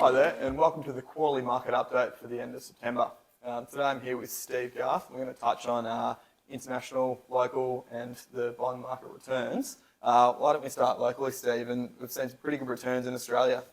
Hi there, and welcome to the quarterly market update for the end of September. Today I'm here with Steve Garth. We're going to touch on international, local, and the bond market returns. Why don't we start locally, Steve? And we've seen some pretty good returns in Australia.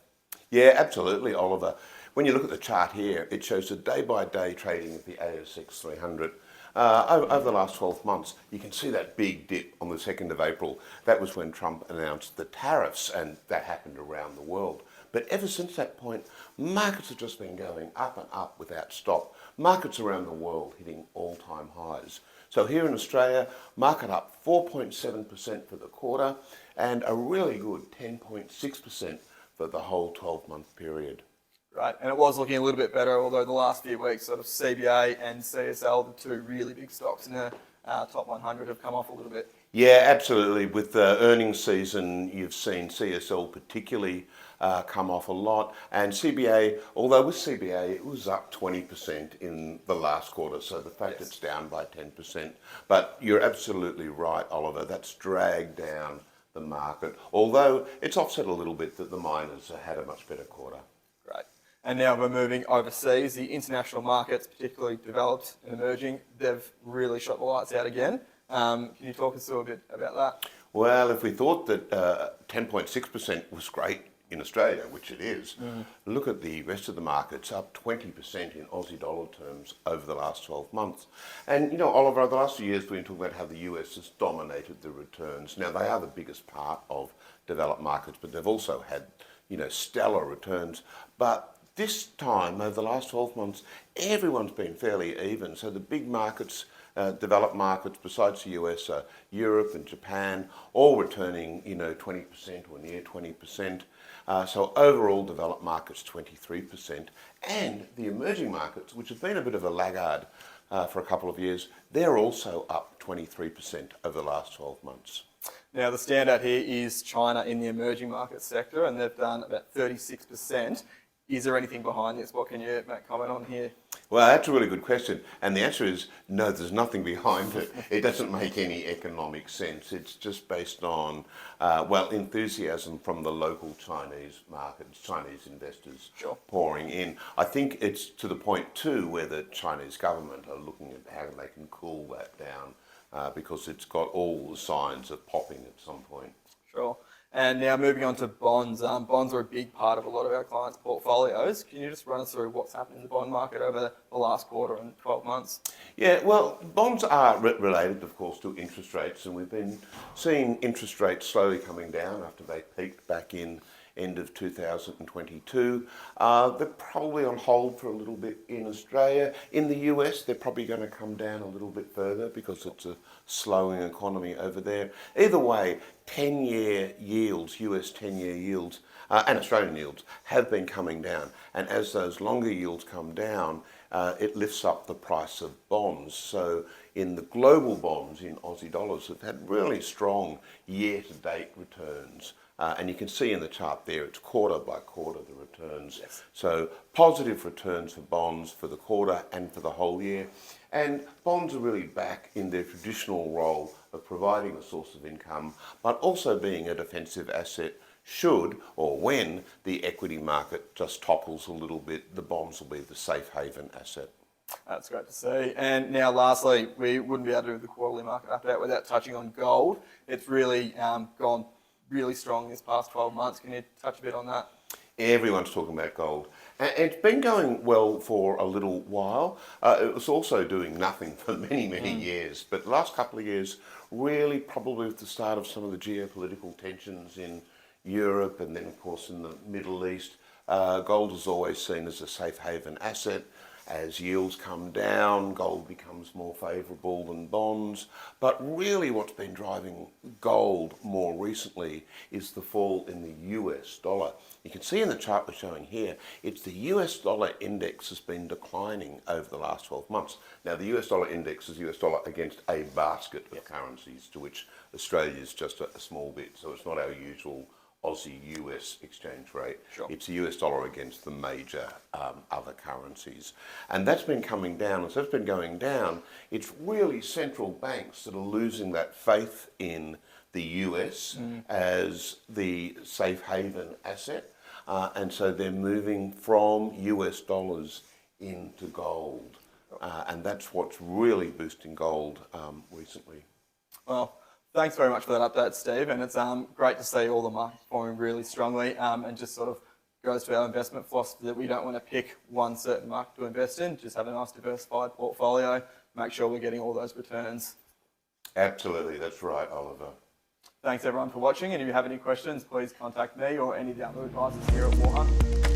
Yeah, absolutely, Oliver. When you look at the chart here, it shows the day-by-day trading of the ASX 300. Over the last 12 months, you can see that big dip on the 2nd of April. That was when Trump announced the tariffs, and that happened around the world. But ever since that point, markets have just been going up and up without stop. Markets around the world hitting all-time highs. So here in Australia, market up 4.7% for the quarter and a really good 10.6% for the whole 12-month period. Right, and it was looking a little bit better, although the last few weeks, sort of CBA and CSL, the two really big stocks in the top 100, have come off a little bit. Yeah, absolutely. With the earnings season, you've seen CSL particularly come off a lot. And CBA, although with CBA, it was up 20% in the last quarter. So the fact it's down by 10%. But you're absolutely right, Oliver. That's dragged down the market. Although it's offset a little bit that the miners had a much better quarter. Great. And now we're moving overseas. The international markets, particularly developed and emerging, they've really shot the lights out again. Can you talk us through a bit about that? Well, if we thought that 10.6% was great in Australia, which it is, look at the rest of the markets, up 20% in Aussie dollar terms over the last 12 months. And, you know, Oliver, over the last few years, we've been talking about how the US has dominated the returns. Now, they are the biggest part of developed markets, but they've also had, you know, stellar returns. But this time, over the last 12 months, everyone's been fairly even. So the big markets, developed markets besides the US, Europe and Japan, all returning, you know, 20% or near 20%. So overall developed markets 23%, and the emerging markets, which have been a bit of a laggard for a couple of years, they're also up 23% over the last 12 months. Now the standout here is China in the emerging market sector, and they've done about 36%. Is there anything behind this? What can you make comment on here? Well, that's a really good question. And the answer is no, there's nothing behind it. It doesn't make any economic sense. It's just based on, enthusiasm from the local Chinese markets, Chinese investors pouring in. I think it's to the point too where the Chinese government are looking at how they can cool that down because it's got all the signs of popping at some point. Sure. And now moving on to bonds. Bonds are a big part of a lot of our clients' portfolios. Can you just run us through what's happened in the bond market over the last quarter and 12 months? Yeah, well, bonds are related, of course, to interest rates, and we've been seeing interest rates slowly coming down after they peaked back in end of 2022. They're probably on hold for a little bit in Australia. In the US, they're probably going to come down a little bit further because it's a slowing economy over there. Either way, 10-year yields, US 10-year yields, and Australian yields have been coming down. And as those longer yields come down, it lifts up the price of bonds. So in the global bonds in Aussie dollars have had really strong year-to-date returns. And you can see in the chart there, it's quarter by quarter, the returns. Yes. So positive returns for bonds for the quarter and for the whole year. And bonds are really back in their traditional role of providing a source of income, but also being a defensive asset should or when the equity market just topples a little bit, the bonds will be the safe haven asset. That's great to see. And now lastly, we wouldn't be able to do the quarterly market update without touching on gold. It's really gone really strong this past 12 months. Can you touch a bit on that? Everyone's talking about gold. And it's been going well for a little while. It was also doing nothing for many, many years. But the last couple of years, really probably with the start of some of the geopolitical tensions in Europe and then, of course, in the Middle East, gold is always seen as a safe haven asset. As yields come down, gold becomes more favourable than bonds. But really what's been driving gold more recently is the fall in the US dollar. You can see in the chart we're showing here, it's the US dollar index has been declining over the last 12 months. Now the US dollar index is US dollar against a basket of currencies, to which Australia is just a small bit. So it's not our usual Aussie-US exchange rate. Sure. It's the US dollar against the major other currencies. And that's been coming down. And so it's been going down. It's really central banks that are losing that faith in the US as the safe haven asset. and so they're moving from US dollars into gold. And that's what's really boosting gold recently. Well, thanks very much for that update, Steve. And it's great to see all the markets performing really strongly, and just sort of goes to our investment philosophy that we don't want to pick one certain market to invest in, just have a nice diversified portfolio, make sure we're getting all those returns. Absolutely, that's right, Oliver. Thanks everyone for watching, and if you have any questions, please contact me or any of the other advisors here at WARR.